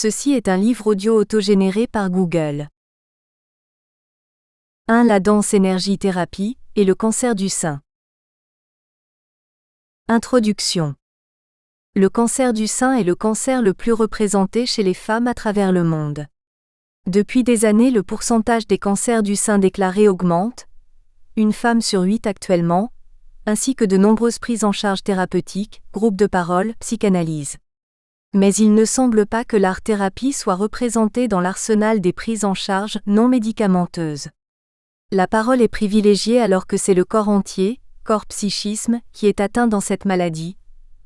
Ceci est un livre audio autogénéré par Google. 1. La danse énergie-thérapie et le cancer du sein. Introduction. Le cancer du sein est le cancer le plus représenté chez les femmes à travers le monde. Depuis des années, le pourcentage des cancers du sein déclarés augmente, une femme sur 8 actuellement, ainsi que de nombreuses prises en charge thérapeutiques, groupes de parole, psychanalyse. Mais il ne semble pas que l'art-thérapie soit représentée dans l'arsenal des prises en charge non médicamenteuses. La parole est privilégiée alors que c'est le corps entier, corps psychisme, qui est atteint dans cette maladie,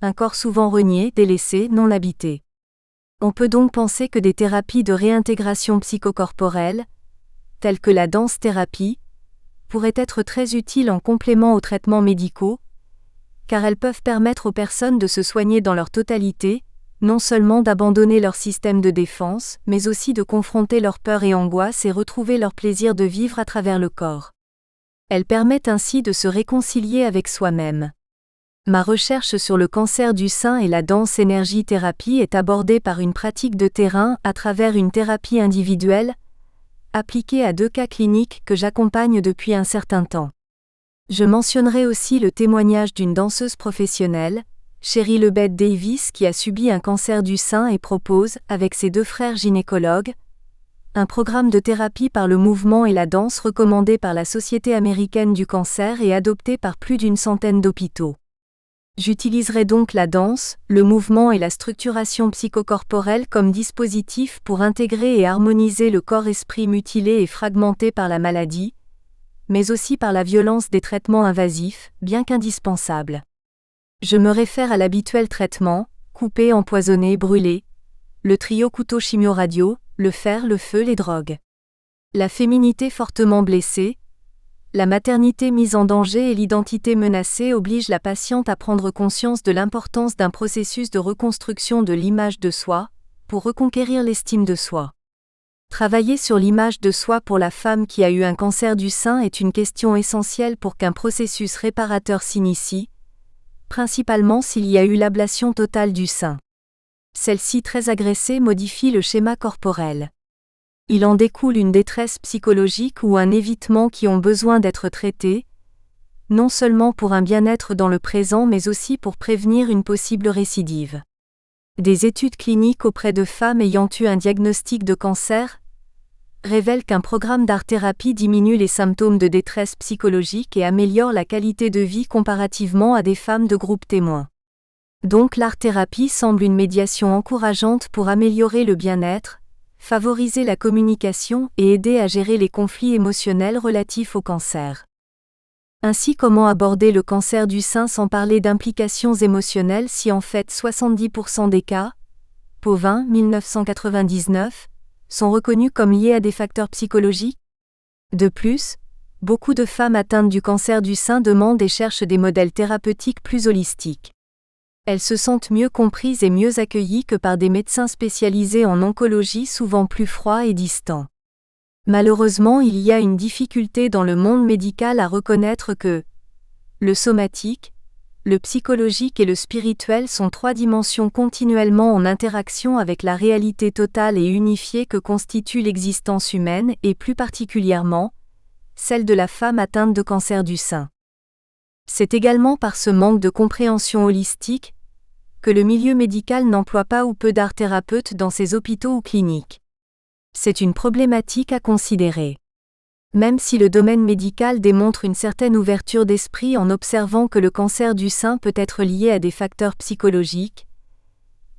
un corps souvent renié, délaissé, non habité. On peut donc penser que des thérapies de réintégration psychocorporelle, telles que la danse-thérapie, pourraient être très utiles en complément aux traitements médicaux, car elles peuvent permettre aux personnes de se soigner dans leur totalité, non seulement d'abandonner leur système de défense, mais aussi de confronter leurs peurs et angoisses et retrouver leur plaisir de vivre à travers le corps. Elles permettent ainsi de se réconcilier avec soi-même. Ma recherche sur le cancer du sein et la danse énergie-thérapie est abordée par une pratique de terrain à travers une thérapie individuelle, appliquée à 2 cas cliniques que j'accompagne depuis un certain temps. Je mentionnerai aussi le témoignage d'une danseuse professionnelle, Sherry Lebeth Davis, qui a subi un cancer du sein et propose, avec ses 2 frères gynécologues, un programme de thérapie par le mouvement et la danse recommandé par la Société américaine du cancer et adopté par plus d'une centaine d'hôpitaux. J'utiliserai donc la danse, le mouvement et la structuration psychocorporelle comme dispositif pour intégrer et harmoniser le corps-esprit mutilé et fragmenté par la maladie, mais aussi par la violence des traitements invasifs, bien qu'indispensables. Je me réfère à l'habituel traitement, couper, empoisonner, brûler, le trio couteau chimio-radio, le fer, le feu, les drogues. La féminité fortement blessée, la maternité mise en danger et l'identité menacée obligent la patiente à prendre conscience de l'importance d'un processus de reconstruction de l'image de soi, pour reconquérir l'estime de soi. Travailler sur l'image de soi pour la femme qui a eu un cancer du sein est une question essentielle pour qu'un processus réparateur s'initie, principalement s'il y a eu l'ablation totale du sein. Celle-ci très agressée modifie le schéma corporel. Il en découle une détresse psychologique ou un évitement qui ont besoin d'être traités, non seulement pour un bien-être dans le présent mais aussi pour prévenir une possible récidive. Des études cliniques auprès de femmes ayant eu un diagnostic de cancer révèlent qu'un programme d'art-thérapie diminue les symptômes de détresse psychologique et améliore la qualité de vie comparativement à des femmes de groupe témoin. Donc l'art-thérapie semble une médiation encourageante pour améliorer le bien-être, favoriser la communication et aider à gérer les conflits émotionnels relatifs au cancer. Ainsi, comment aborder le cancer du sein sans parler d'implications émotionnelles si en fait 70% des cas, Pauvin, 1999, sont reconnus comme liés à des facteurs psychologiques? De plus, beaucoup de femmes atteintes du cancer du sein demandent et cherchent des modèles thérapeutiques plus holistiques. Elles se sentent mieux comprises et mieux accueillies que par des médecins spécialisés en oncologie souvent plus froids et distants. Malheureusement, il y a une difficulté dans le monde médical à reconnaître que le somatique, le psychologique et le spirituel sont 3 dimensions continuellement en interaction avec la réalité totale et unifiée que constitue l'existence humaine et plus particulièrement, celle de la femme atteinte de cancer du sein. C'est également par ce manque de compréhension holistique que le milieu médical n'emploie pas ou peu d'art-thérapeutes dans ses hôpitaux ou cliniques. C'est une problématique à considérer. Même si le domaine médical démontre une certaine ouverture d'esprit en observant que le cancer du sein peut être lié à des facteurs psychologiques,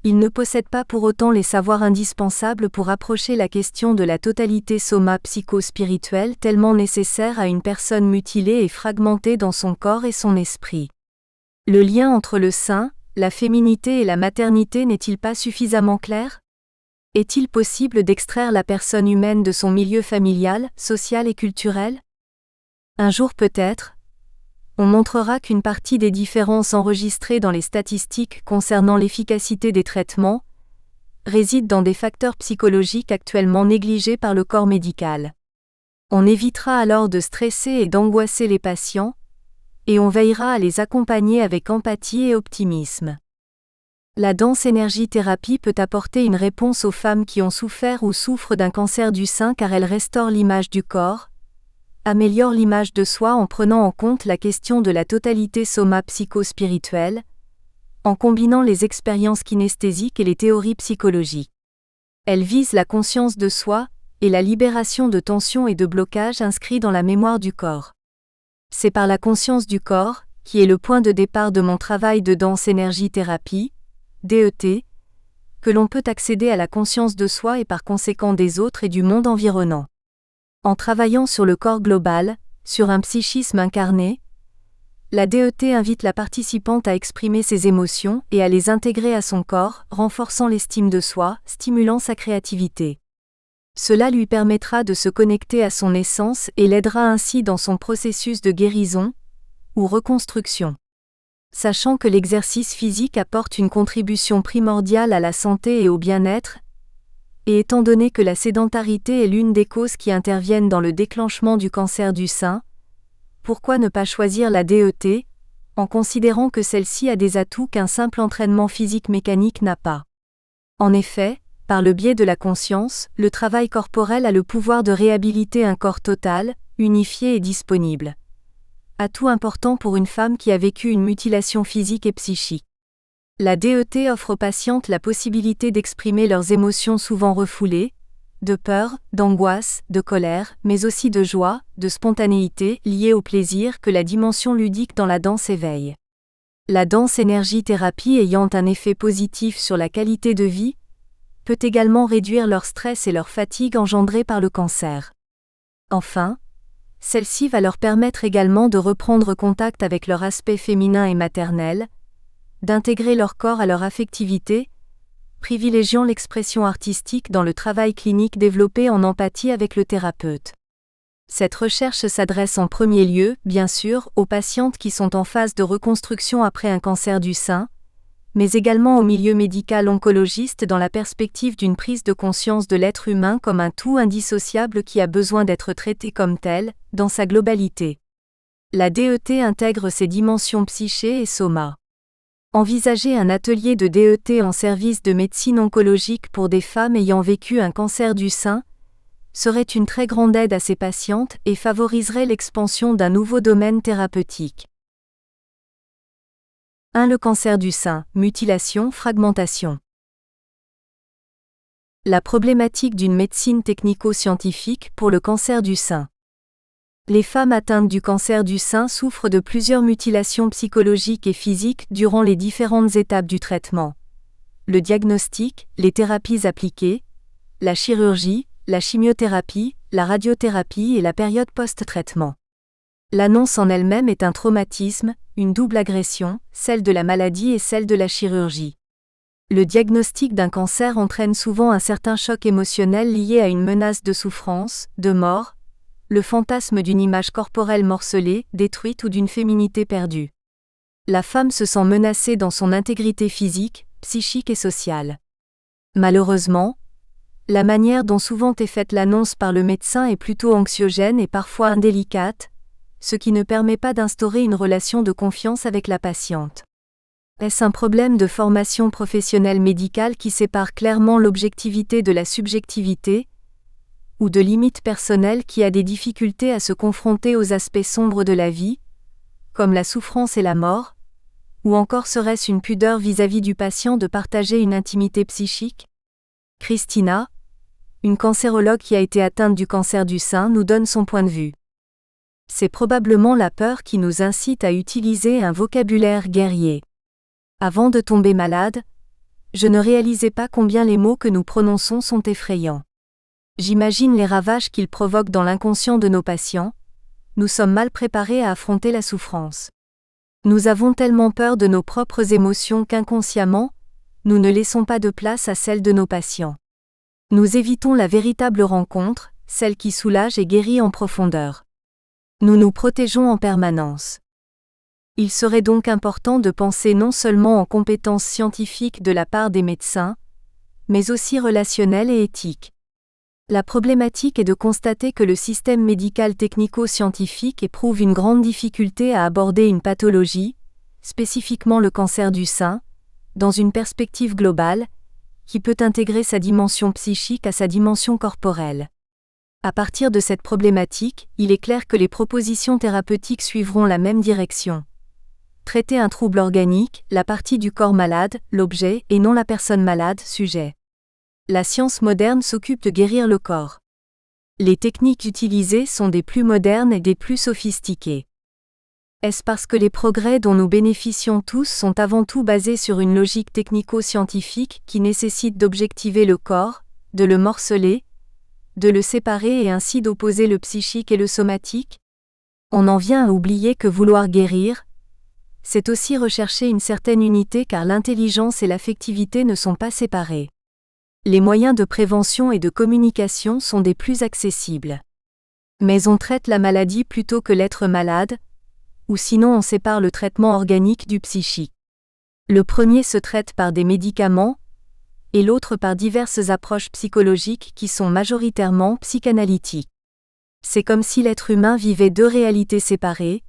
il ne possède pas pour autant les savoirs indispensables pour approcher la question de la totalité soma-psycho-spirituelle tellement nécessaire à une personne mutilée et fragmentée dans son corps et son esprit. Le lien entre le sein, la féminité et la maternité n'est-il pas suffisamment clair? Est-il possible d'extraire la personne humaine de son milieu familial, social et culturel? Un jour peut-être, on montrera qu'une partie des différences enregistrées dans les statistiques concernant l'efficacité des traitements résident dans des facteurs psychologiques actuellement négligés par le corps médical. On évitera alors de stresser et d'angoisser les patients, et on veillera à les accompagner avec empathie et optimisme. La Danse Énergie Thérapie peut apporter une réponse aux femmes qui ont souffert ou souffrent d'un cancer du sein car elle restaure l'image du corps, améliore l'image de soi en prenant en compte la question de la totalité soma-psycho-spirituelle, en combinant les expériences kinesthésiques et les théories psychologiques. Elle vise la conscience de soi et la libération de tensions et de blocages inscrits dans la mémoire du corps. C'est par la conscience du corps, qui est le point de départ de mon travail de danse énergie thérapie, DET, que l'on peut accéder à la conscience de soi et par conséquent des autres et du monde environnant. En travaillant sur le corps global, sur un psychisme incarné, la DET invite la participante à exprimer ses émotions et à les intégrer à son corps, renforçant l'estime de soi, stimulant sa créativité. Cela lui permettra de se connecter à son essence et l'aidera ainsi dans son processus de guérison ou reconstruction. Sachant que l'exercice physique apporte une contribution primordiale à la santé et au bien-être, et étant donné que la sédentarité est l'une des causes qui interviennent dans le déclenchement du cancer du sein, pourquoi ne pas choisir la DET, en considérant que celle-ci a des atouts qu'un simple entraînement physique mécanique n'a pas. En effet, par le biais de la conscience, le travail corporel a le pouvoir de réhabiliter un corps total, unifié et disponible. Atout important pour une femme qui a vécu une mutilation physique et psychique. La DET offre aux patientes la possibilité d'exprimer leurs émotions souvent refoulées, de peur, d'angoisse, de colère, mais aussi de joie, de spontanéité, liées au plaisir que la dimension ludique dans la danse éveille. La danse énergie thérapie ayant un effet positif sur la qualité de vie, peut également réduire leur stress et leur fatigue engendrée par le cancer. Enfin, celle-ci va leur permettre également de reprendre contact avec leur aspect féminin et maternel, d'intégrer leur corps à leur affectivité, privilégiant l'expression artistique dans le travail clinique développé en empathie avec le thérapeute. Cette recherche s'adresse en premier lieu, bien sûr, aux patientes qui sont en phase de reconstruction après un cancer du sein, mais également au milieu médical oncologiste dans la perspective d'une prise de conscience de l'être humain comme un tout indissociable qui a besoin d'être traité comme tel, dans sa globalité. La DET intègre ces dimensions psyché et soma. Envisager un atelier de DET en service de médecine oncologique pour des femmes ayant vécu un cancer du sein serait une très grande aide à ces patientes et favoriserait l'expansion d'un nouveau domaine thérapeutique. 1. Le cancer du sein, mutilation, fragmentation. La problématique d'une médecine technico-scientifique pour le cancer du sein. Les femmes atteintes du cancer du sein souffrent de plusieurs mutilations psychologiques et physiques durant les différentes étapes du traitement. Le diagnostic, les thérapies appliquées, la chirurgie, la chimiothérapie, la radiothérapie et la période post-traitement. L'annonce en elle-même est un traumatisme, une double agression, celle de la maladie et celle de la chirurgie. Le diagnostic d'un cancer entraîne souvent un certain choc émotionnel lié à une menace de souffrance, de mort, le fantasme d'une image corporelle morcelée, détruite ou d'une féminité perdue. La femme se sent menacée dans son intégrité physique, psychique et sociale. Malheureusement, la manière dont souvent est faite l'annonce par le médecin est plutôt anxiogène et parfois indélicate, ce qui ne permet pas d'instaurer une relation de confiance avec la patiente. Est-ce un problème de formation professionnelle médicale qui sépare clairement l'objectivité de la subjectivité, ou de limites personnelles qui a des difficultés à se confronter aux aspects sombres de la vie, comme la souffrance et la mort, ou encore serait-ce une pudeur vis-à-vis du patient de partager une intimité psychique? Christina, une cancérologue qui a été atteinte du cancer du sein, nous donne son point de vue. C'est probablement la peur qui nous incite à utiliser un vocabulaire guerrier. Avant de tomber malade, je ne réalisais pas combien les mots que nous prononçons sont effrayants. J'imagine les ravages qu'ils provoquent dans l'inconscient de nos patients. Nous sommes mal préparés à affronter la souffrance. Nous avons tellement peur de nos propres émotions qu'inconsciemment, nous ne laissons pas de place à celle de nos patients. Nous évitons la véritable rencontre, celle qui soulage et guérit en profondeur. Nous nous protégeons en permanence. Il serait donc important de penser non seulement en compétences scientifiques de la part des médecins, mais aussi relationnelles et éthiques. La problématique est de constater que le système médical technico-scientifique éprouve une grande difficulté à aborder une pathologie, spécifiquement le cancer du sein, dans une perspective globale, qui peut intégrer sa dimension psychique à sa dimension corporelle. À partir de cette problématique, il est clair que les propositions thérapeutiques suivront la même direction. Traiter un trouble organique, la partie du corps malade, l'objet, et non la personne malade, sujet. La science moderne s'occupe de guérir le corps. Les techniques utilisées sont des plus modernes et des plus sophistiquées. Est-ce parce que les progrès dont nous bénéficions tous sont avant tout basés sur une logique technico-scientifique qui nécessite d'objectiver le corps, de le morceler, de le séparer et ainsi d'opposer le psychique et le somatique? On en vient à oublier que vouloir guérir, c'est aussi rechercher une certaine unité car l'intelligence et l'affectivité ne sont pas séparées. Les moyens de prévention et de communication sont des plus accessibles. Mais on traite la maladie plutôt que l'être malade, ou sinon on sépare le traitement organique du psychique. Le premier se traite par des médicaments, et l'autre par diverses approches psychologiques qui sont majoritairement psychanalytiques. C'est comme si l'être humain vivait deux réalités séparées,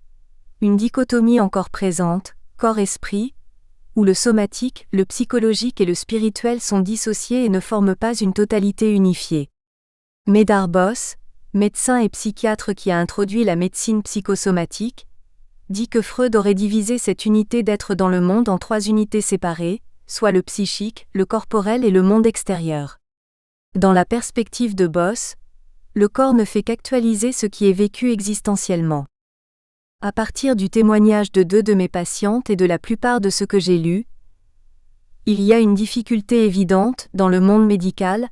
une dichotomie encore présente, corps-esprit, où le somatique, le psychologique et le spirituel sont dissociés et ne forment pas une totalité unifiée. Medard Boss, médecin et psychiatre qui a introduit la médecine psychosomatique, dit que Freud aurait divisé cette unité d'être dans le monde en trois unités séparées, soit le psychique, le corporel et le monde extérieur. Dans la perspective de Boss, le corps ne fait qu'actualiser ce qui est vécu existentiellement. À partir du témoignage de deux de mes patientes et de la plupart de ce que j'ai lu, il y a une difficulté évidente, dans le monde médical,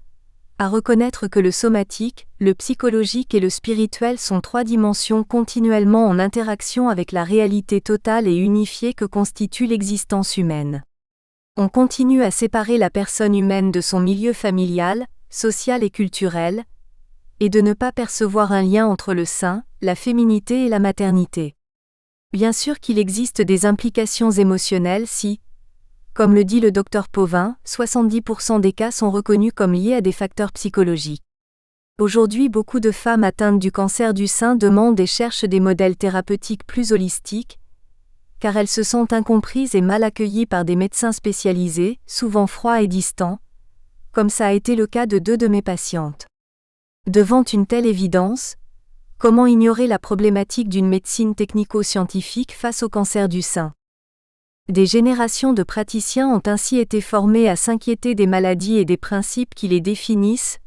à reconnaître que le somatique, le psychologique et le spirituel sont trois dimensions continuellement en interaction avec la réalité totale et unifiée que constitue l'existence humaine. On continue à séparer la personne humaine de son milieu familial, social et culturel, et de ne pas percevoir un lien entre le sein, la féminité et la maternité. Bien sûr qu'il existe des implications émotionnelles si, comme le dit le Dr Pauvin, 70% des cas sont reconnus comme liés à des facteurs psychologiques. Aujourd'hui, beaucoup de femmes atteintes du cancer du sein demandent et cherchent des modèles thérapeutiques plus holistiques, car elles se sentent incomprises et mal accueillies par des médecins spécialisés, souvent froids et distants, comme ça a été le cas de deux de mes patientes. Devant une telle évidence, comment ignorer la problématique d'une médecine technico-scientifique face au cancer du sein? Des générations de praticiens ont ainsi été formés à s'inquiéter des maladies et des principes qui les définissent,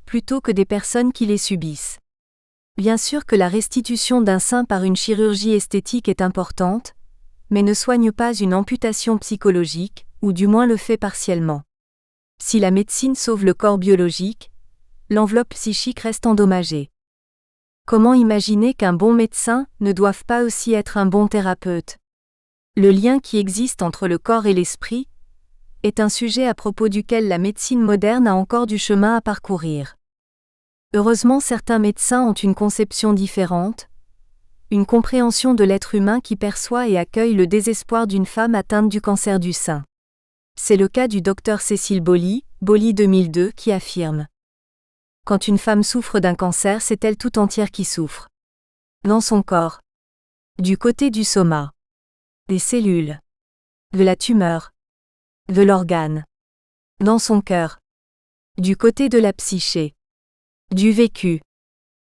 plutôt que des personnes qui les subissent. Bien sûr que la restitution d'un sein par une chirurgie esthétique est importante, mais ne soigne pas une amputation psychologique, ou du moins le fait partiellement. Si la médecine sauve le corps biologique, l'enveloppe psychique reste endommagée. Comment imaginer qu'un bon médecin ne doive pas aussi être un bon thérapeute? Le lien qui existe entre le corps et l'esprit est un sujet à propos duquel la médecine moderne a encore du chemin à parcourir. Heureusement, certains médecins ont une conception différente, une compréhension de l'être humain qui perçoit et accueille le désespoir d'une femme atteinte du cancer du sein. C'est le cas du Dr Cécile Boly, Boly 2002, qui affirme: quand une femme souffre d'un cancer, c'est elle tout entière qui souffre. Dans son corps. Du côté du soma. Des cellules. De la tumeur. De l'organe. Dans son cœur. Du côté de la psyché. Du vécu.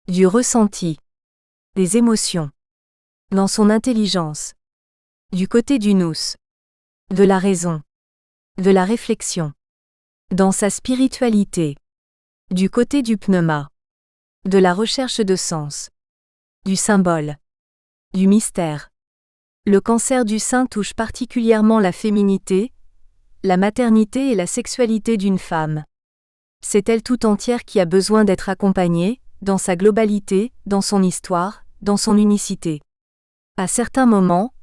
Du ressenti. Des émotions. Dans son intelligence. Du côté du nous. De la raison. De la réflexion. Dans sa spiritualité. Du côté du pneuma. De la recherche de sens. Du symbole. Du mystère. Le cancer du sein touche particulièrement la féminité, la maternité et la sexualité d'une femme. C'est elle tout entière qui a besoin d'être accompagnée, dans sa globalité, dans son histoire, dans son unicité. À certains moments,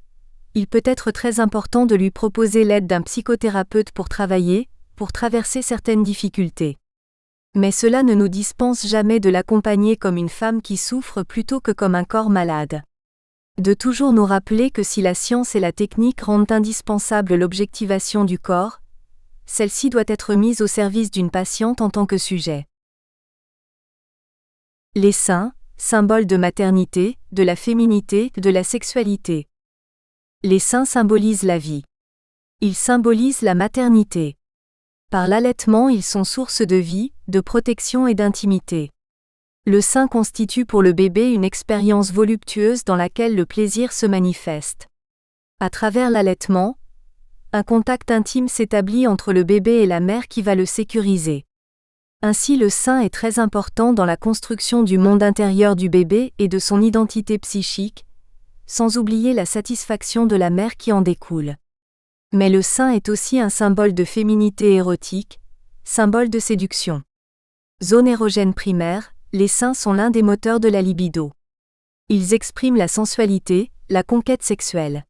il peut être très important de lui proposer l'aide d'un psychothérapeute pour travailler, pour traverser certaines difficultés. Mais cela ne nous dispense jamais de l'accompagner comme une femme qui souffre plutôt que comme un corps malade. De toujours nous rappeler que si la science et la technique rendent indispensable l'objectivation du corps, celle-ci doit être mise au service d'une patiente en tant que sujet. Les seins, symboles de maternité, de la féminité, de la sexualité. Les seins symbolisent la vie. Ils symbolisent la maternité. Par l'allaitement, ils sont source de vie, de protection et d'intimité. Le sein constitue pour le bébé une expérience voluptueuse dans laquelle le plaisir se manifeste. À travers l'allaitement, un contact intime s'établit entre le bébé et la mère qui va le sécuriser. Ainsi, le sein est très important dans la construction du monde intérieur du bébé et de son identité psychique, sans oublier la satisfaction de la mère qui en découle. Mais le sein est aussi un symbole de féminité érotique, symbole de séduction. Zone érogène primaire, les seins sont l'un des moteurs de la libido. Ils expriment la sensualité, la conquête sexuelle.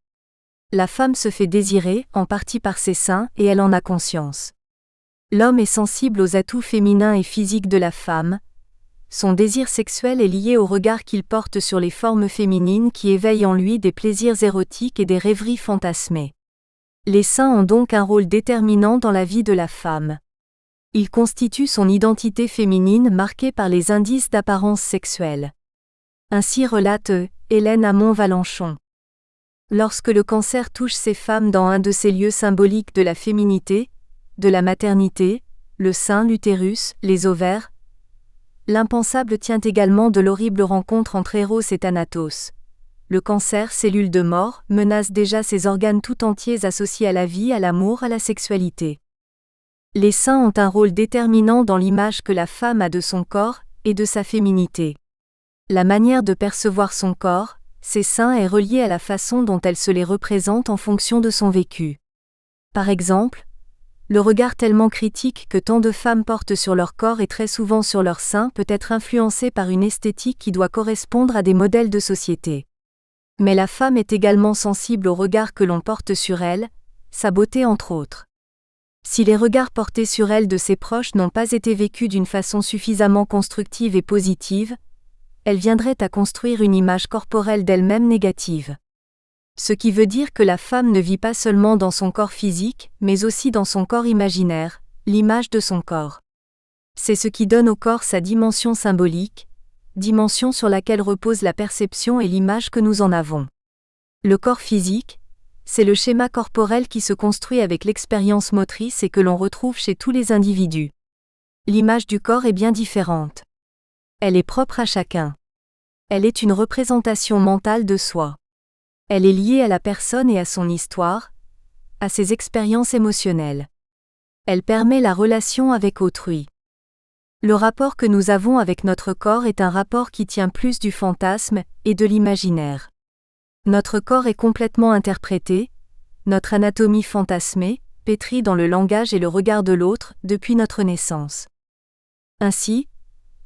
La femme se fait désirer, en partie par ses seins, et elle en a conscience. L'homme est sensible aux atouts féminins et physiques de la femme. Son désir sexuel est lié au regard qu'il porte sur les formes féminines qui éveillent en lui des plaisirs érotiques et des rêveries fantasmées. Les seins ont donc un rôle déterminant dans la vie de la femme. Ils constituent son identité féminine marquée par les indices d'apparence sexuelle. Ainsi relate Hélène Hamon-Valenchon. Lorsque le cancer touche ces femmes dans un de ces lieux symboliques de la féminité, de la maternité, le sein, l'utérus, les ovaires, l'impensable tient également de l'horrible rencontre entre Eros et Thanatos. Le cancer, cellule de mort, menace déjà ces organes tout entiers associés à la vie, à l'amour, à la sexualité. Les seins ont un rôle déterminant dans l'image que la femme a de son corps et de sa féminité. La manière de percevoir son corps, ses seins est reliée à la façon dont elle se les représente en fonction de son vécu. Par exemple, le regard tellement critique que tant de femmes portent sur leur corps et très souvent sur leurs seins peut être influencé par une esthétique qui doit correspondre à des modèles de société. Mais la femme est également sensible au regard que l'on porte sur elle, sa beauté entre autres. Si les regards portés sur elle de ses proches n'ont pas été vécus d'une façon suffisamment constructive et positive, elle viendrait à construire une image corporelle d'elle-même négative. Ce qui veut dire que la femme ne vit pas seulement dans son corps physique, mais aussi dans son corps imaginaire, l'image de son corps. C'est ce qui donne au corps sa dimension symbolique, dimension sur laquelle repose la perception et l'image que nous en avons. Le corps physique, c'est le schéma corporel qui se construit avec l'expérience motrice et que l'on retrouve chez tous les individus. L'image du corps est bien différente. Elle est propre à chacun. Elle est une représentation mentale de soi. Elle est liée à la personne et à son histoire, à ses expériences émotionnelles. Elle permet la relation avec autrui. Le rapport que nous avons avec notre corps est un rapport qui tient plus du fantasme et de l'imaginaire. Notre corps est complètement interprété, notre anatomie fantasmée, pétrie dans le langage et le regard de l'autre depuis notre naissance. Ainsi,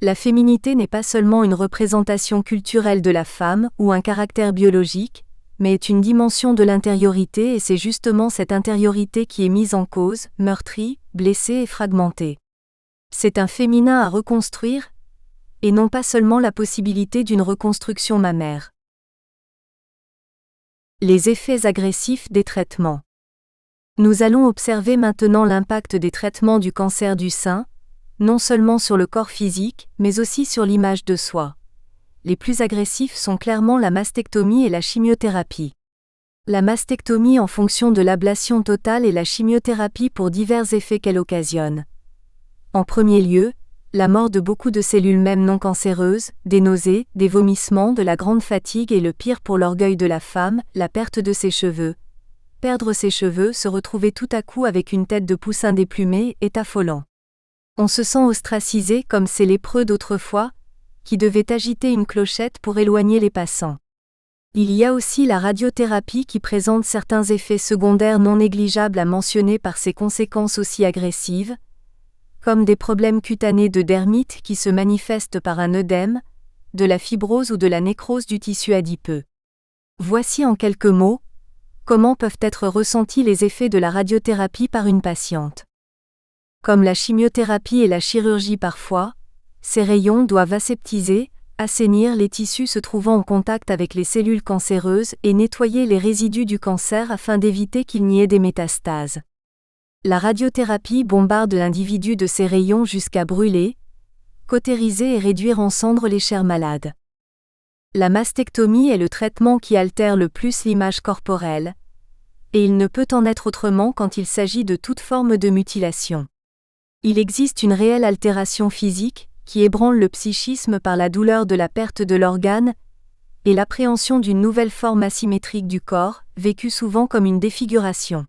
la féminité n'est pas seulement une représentation culturelle de la femme ou un caractère biologique, mais est une dimension de l'intériorité et c'est justement cette intériorité qui est mise en cause, meurtrie, blessée et fragmentée. C'est un féminin à reconstruire, et non pas seulement la possibilité d'une reconstruction mammaire. Les effets agressifs des traitements. Nous allons observer maintenant l'impact des traitements du cancer du sein, non seulement sur le corps physique, mais aussi sur l'image de soi. Les plus agressifs sont clairement la mastectomie et la chimiothérapie. La mastectomie en fonction de l'ablation totale et la chimiothérapie pour divers effets qu'elle occasionne. En premier lieu, la mort de beaucoup de cellules même non cancéreuses, des nausées, des vomissements, de la grande fatigue et le pire pour l'orgueil de la femme, la perte de ses cheveux. Perdre ses cheveux, se retrouver tout à coup avec une tête de poussin déplumée, est affolant. On se sent ostracisé comme ces lépreux d'autrefois, qui devaient agiter une clochette pour éloigner les passants. Il y a aussi la radiothérapie qui présente certains effets secondaires non négligeables à mentionner par ses conséquences aussi agressives, comme des problèmes cutanés de dermite qui se manifestent par un œdème, de la fibrose ou de la nécrose du tissu adipeux. Voici en quelques mots, comment peuvent être ressentis les effets de la radiothérapie par une patiente. Comme la chimiothérapie et la chirurgie parfois, ces rayons doivent aseptiser, assainir les tissus se trouvant en contact avec les cellules cancéreuses et nettoyer les résidus du cancer afin d'éviter qu'il n'y ait des métastases. La radiothérapie bombarde l'individu de ces rayons jusqu'à brûler, cautériser et réduire en cendres les chairs malades. La mastectomie est le traitement qui altère le plus l'image corporelle, Et il ne peut en être autrement quand il s'agit de toute forme de mutilation. Il existe une réelle altération physique, qui ébranle le psychisme par la douleur de la perte de l'organe, et l'appréhension d'une nouvelle forme asymétrique du corps, vécue souvent comme une défiguration.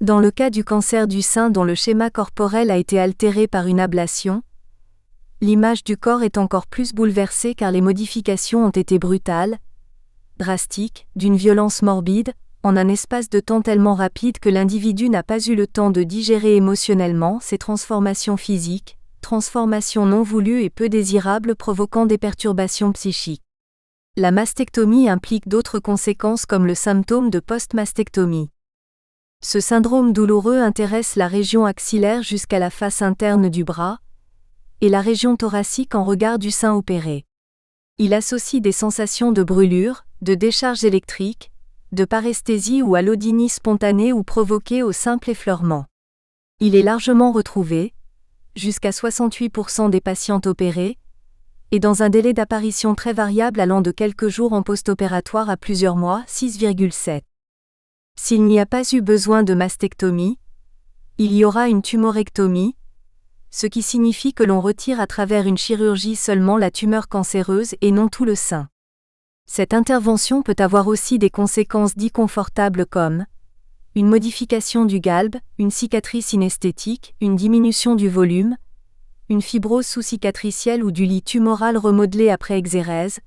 Dans le cas du cancer du sein dont le schéma corporel a été altéré par une ablation, l'image du corps est encore plus bouleversée car les modifications ont été brutales, drastiques, d'une violence morbide, en un espace de temps tellement rapide que l'individu n'a pas eu le temps de digérer émotionnellement ces transformations physiques, transformations non voulues et peu désirables provoquant des perturbations psychiques. La mastectomie implique d'autres conséquences comme le symptôme de post-mastectomie. Ce syndrome douloureux intéresse la région axillaire jusqu'à la face interne du bras, et la région thoracique en regard du sein opéré. Il associe des sensations de brûlure, de décharge électrique, de paresthésie ou allodynie spontanée ou provoquée au simple effleurement. Il est largement retrouvé, jusqu'à 68% des patientes opérées, et dans un délai d'apparition très variable allant de quelques jours en post-opératoire à plusieurs mois, 6,7. S'il n'y a pas eu besoin de mastectomie, il y aura une tumorectomie, ce qui signifie que l'on retire à travers une chirurgie seulement la tumeur cancéreuse et non tout le sein. Cette intervention peut avoir aussi des conséquences dites confortables comme une modification du galbe, une cicatrice inesthétique, une diminution du volume, une fibrose sous-cicatricielle ou du lit tumoral remodelé après exérèse,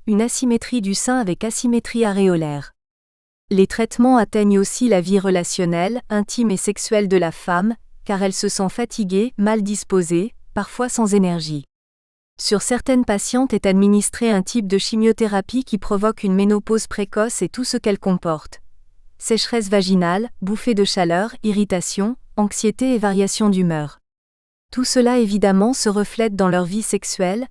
une asymétrie du sein avec asymétrie aréolaire. Les traitements atteignent aussi la vie relationnelle, intime et sexuelle de la femme, car elle se sent fatiguée, mal disposée, parfois sans énergie. Sur certaines patientes est administré un type de chimiothérapie qui provoque une ménopause précoce et tout ce qu'elle comporte. Sécheresse vaginale, bouffées de chaleur, irritation, anxiété et variation d'humeur. Tout cela évidemment se reflète dans leur vie sexuelle,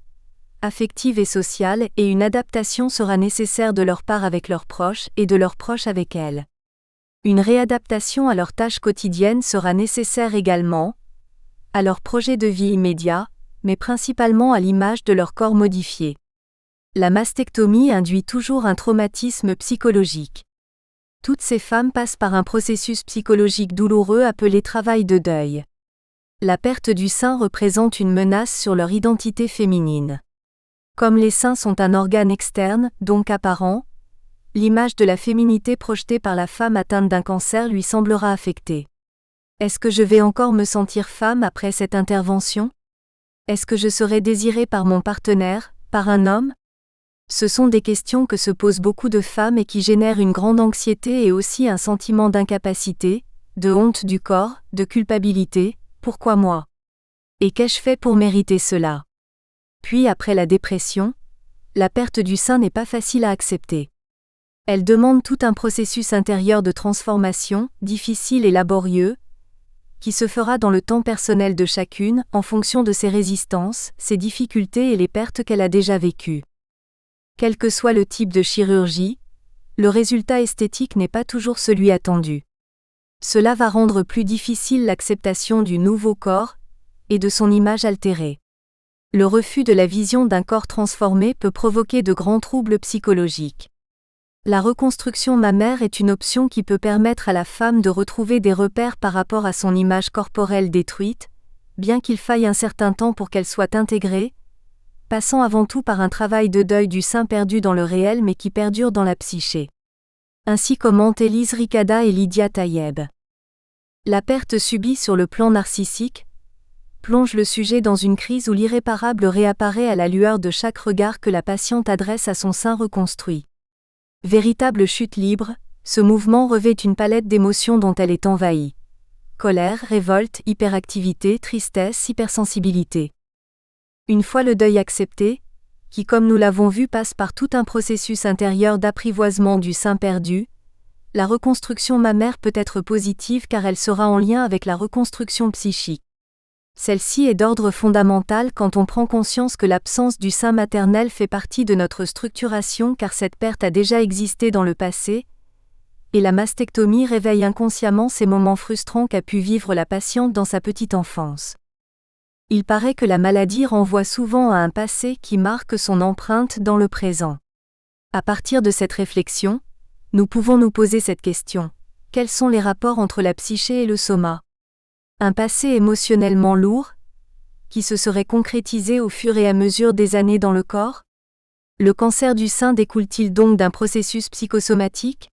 affective et sociale et une adaptation sera nécessaire de leur part avec leurs proches et de leurs proches avec elles. Une réadaptation à leurs tâches quotidiennes sera nécessaire également, à leur projet de vie immédiat, mais principalement à l'image de leur corps modifié. La mastectomie induit toujours un traumatisme psychologique. Toutes ces femmes passent par un processus psychologique douloureux appelé travail de deuil. La perte du sein représente une menace sur leur identité féminine. Comme les seins sont un organe externe, donc apparent, l'image de la féminité projetée par la femme atteinte d'un cancer lui semblera affectée. Est-ce que je vais encore me sentir femme après cette intervention ? Est-ce que je serai désirée par mon partenaire, par un homme ? Ce sont des questions que se posent beaucoup de femmes et qui génèrent une grande anxiété et aussi un sentiment d'incapacité, de honte du corps, de culpabilité. Pourquoi moi ? Et qu'ai-je fait pour mériter cela ? Puis après la dépression, la perte du sein n'est pas facile à accepter. Elle demande tout un processus intérieur de transformation, difficile et laborieux, qui se fera dans le temps personnel de chacune, en fonction de ses résistances, ses difficultés et les pertes qu'elle a déjà vécues. Quel que soit le type de chirurgie, le résultat esthétique n'est pas toujours celui attendu. Cela va rendre plus difficile l'acceptation du nouveau corps et de son image altérée. Le refus de la vision d'un corps transformé peut provoquer de grands troubles psychologiques. La reconstruction mammaire est une option qui peut permettre à la femme de retrouver des repères par rapport à son image corporelle détruite, bien qu'il faille un certain temps pour qu'elle soit intégrée, passant avant tout par un travail de deuil du sein perdu dans le réel mais qui perdure dans la psyché. Ainsi commente Élise Ricada et Lydia Tayeb. La perte subie sur le plan narcissique plonge le sujet dans une crise où l'irréparable réapparaît à la lueur de chaque regard que la patiente adresse à son sein reconstruit. Véritable chute libre, ce mouvement revêt une palette d'émotions dont elle est envahie. Colère, révolte, hyperactivité, tristesse, hypersensibilité. Une fois le deuil accepté, qui comme nous l'avons vu passe par tout un processus intérieur d'apprivoisement du sein perdu, la reconstruction mammaire peut être positive car elle sera en lien avec la reconstruction psychique. Celle-ci est d'ordre fondamental quand on prend conscience que l'absence du sein maternel fait partie de notre structuration car cette perte a déjà existé dans le passé, et la mastectomie réveille inconsciemment ces moments frustrants qu'a pu vivre la patiente dans sa petite enfance. Il paraît que la maladie renvoie souvent à un passé qui marque son empreinte dans le présent. À partir de cette réflexion, nous pouvons nous poser cette question. quels sont les rapports entre la psyché et le soma? Un passé émotionnellement lourd, qui se serait concrétisé au fur et à mesure des années dans le corps? Le cancer du sein découle-t-il donc d'un processus psychosomatique?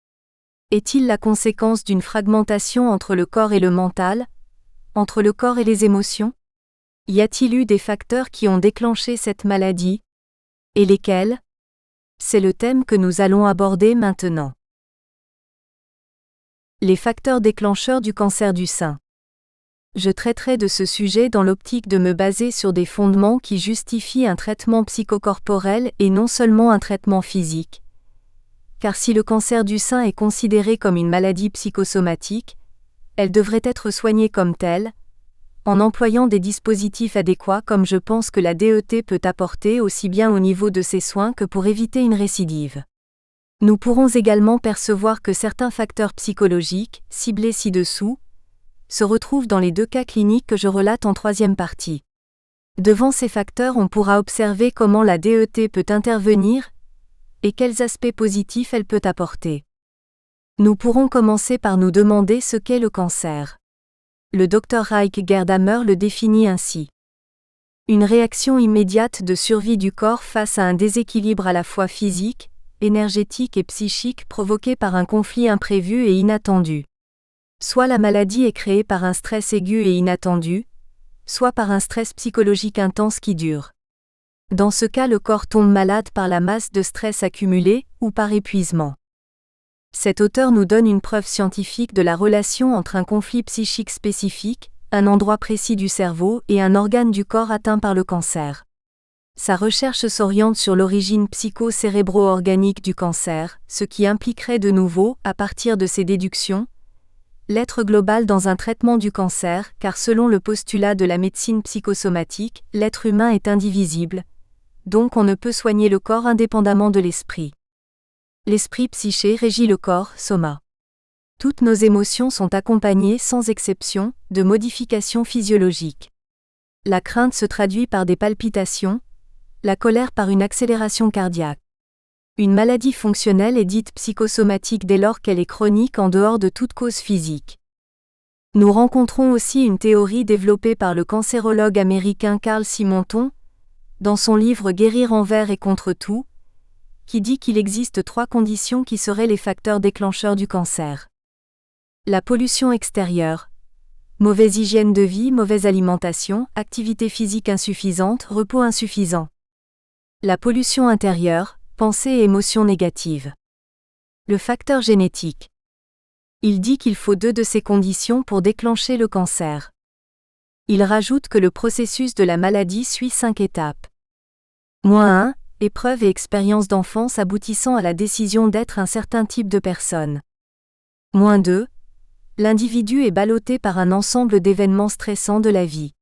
Est-il la conséquence d'une fragmentation entre le corps et le mental, entre le corps et les émotions? Y a-t-il eu des facteurs qui ont déclenché cette maladie? Et lesquels? C'est le thème que nous allons aborder maintenant. Les facteurs déclencheurs du cancer du sein. Je traiterai de ce sujet dans l'optique de me baser sur des fondements qui justifient un traitement psychocorporel et non seulement un traitement physique. Car si le cancer du sein est considéré comme une maladie psychosomatique, elle devrait être soignée comme telle, en employant des dispositifs adéquats comme je pense que la DET peut apporter aussi bien au niveau de ses soins que pour éviter une récidive. Nous pourrons également percevoir que certains facteurs psychologiques, ciblés ci-dessous, se retrouvent dans les deux cas cliniques que je relate en troisième partie. Devant ces facteurs, on pourra observer comment la DET peut intervenir et quels aspects positifs elle peut apporter. Nous pourrons commencer par nous demander ce qu'est le cancer. Le Dr Reich Gerdhammer le définit ainsi. Une réaction immédiate de survie du corps face à un déséquilibre à la fois physique, énergétique et psychique provoqué par un conflit imprévu et inattendu. Soit la maladie est créée par un stress aigu et inattendu, soit par un stress psychologique intense qui dure. Dans ce cas, le corps tombe malade par la masse de stress accumulé ou par épuisement. Cet auteur nous donne une preuve scientifique de la relation entre un conflit psychique spécifique, un endroit précis du cerveau et un organe du corps atteint par le cancer. Sa recherche s'oriente sur l'origine psycho-cérébro-organique du cancer, ce qui impliquerait de nouveau, à partir de ces déductions, l'être global dans un traitement du cancer, car selon le postulat de la médecine psychosomatique, l'être humain est indivisible, donc on ne peut soigner le corps indépendamment de l'esprit. L'esprit psyché régit le corps, soma. Toutes nos émotions sont accompagnées, sans exception, de modifications physiologiques. La crainte se traduit par des palpitations, la colère par une accélération cardiaque. Une maladie fonctionnelle est dite psychosomatique dès lors qu'elle est chronique en dehors de toute cause physique. Nous rencontrons aussi une théorie développée par le cancérologue américain Carl Simonton, dans son livre Guérir envers et contre tout, qui dit qu'il existe 3 conditions qui seraient les facteurs déclencheurs du cancer. La pollution extérieure, mauvaise hygiène de vie, mauvaise alimentation, activité physique insuffisante, repos insuffisant. La pollution intérieure, pensées et émotions négatives. Le facteur génétique. Il dit qu'il faut 2 de ces conditions pour déclencher le cancer. Il rajoute que le processus de la maladie suit 5 étapes. -1. Épreuve et expérience d'enfance aboutissant à la décision d'être un certain type de personne. -2. L'individu est ballotté par un ensemble d'événements stressants de la vie.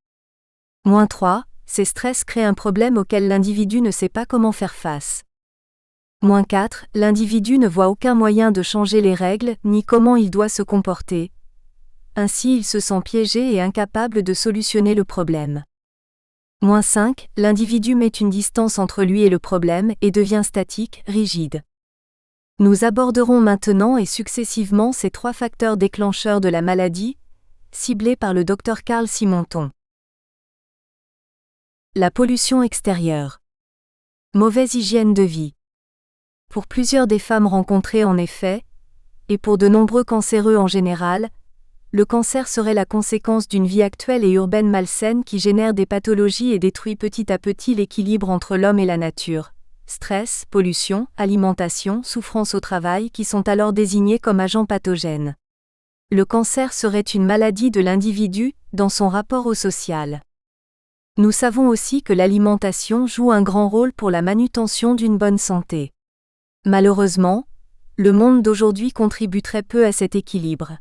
-3. Ces stress créent un problème auquel l'individu ne sait pas comment faire face. -4. L'individu ne voit aucun moyen de changer les règles, ni comment il doit se comporter. Ainsi il se sent piégé et incapable de solutionner le problème. -5. L'individu met une distance entre lui et le problème et devient statique, rigide. Nous aborderons maintenant et successivement ces 3 facteurs déclencheurs de la maladie, ciblés par le Dr Carl Simonton. La pollution extérieure. Mauvaise hygiène de vie. Pour plusieurs des femmes rencontrées en effet, et pour de nombreux cancéreux en général, le cancer serait la conséquence d'une vie actuelle et urbaine malsaine qui génère des pathologies et détruit petit à petit l'équilibre entre l'homme et la nature. Stress, pollution, alimentation, souffrance au travail qui sont alors désignés comme agents pathogènes. Le cancer serait une maladie de l'individu, dans son rapport au social. Nous savons aussi que l'alimentation joue un grand rôle pour la manutention d'une bonne santé. Malheureusement, le monde d'aujourd'hui contribue très peu à cet équilibre.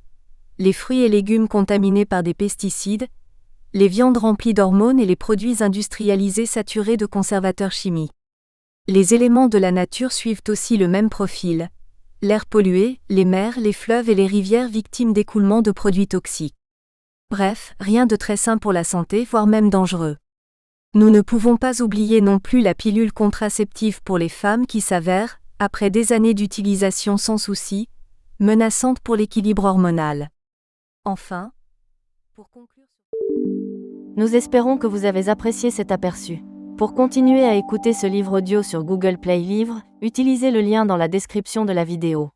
Les fruits et légumes contaminés par des pesticides, les viandes remplies d'hormones et les produits industrialisés saturés de conservateurs chimiques. Les éléments de la nature suivent aussi le même profil. L'air pollué, les mers, les fleuves et les rivières victimes d'écoulements de produits toxiques. Bref, rien de très sain pour la santé, voire même dangereux. Nous ne pouvons pas oublier non plus la pilule contraceptive pour les femmes qui s'avère, après des années d'utilisation sans souci, menaçante pour l'équilibre hormonal. Enfin, pour conclure, Nous espérons que vous avez apprécié cet aperçu. Pour continuer à écouter ce livre audio sur Google Play Livres, utilisez le lien dans la description de la vidéo.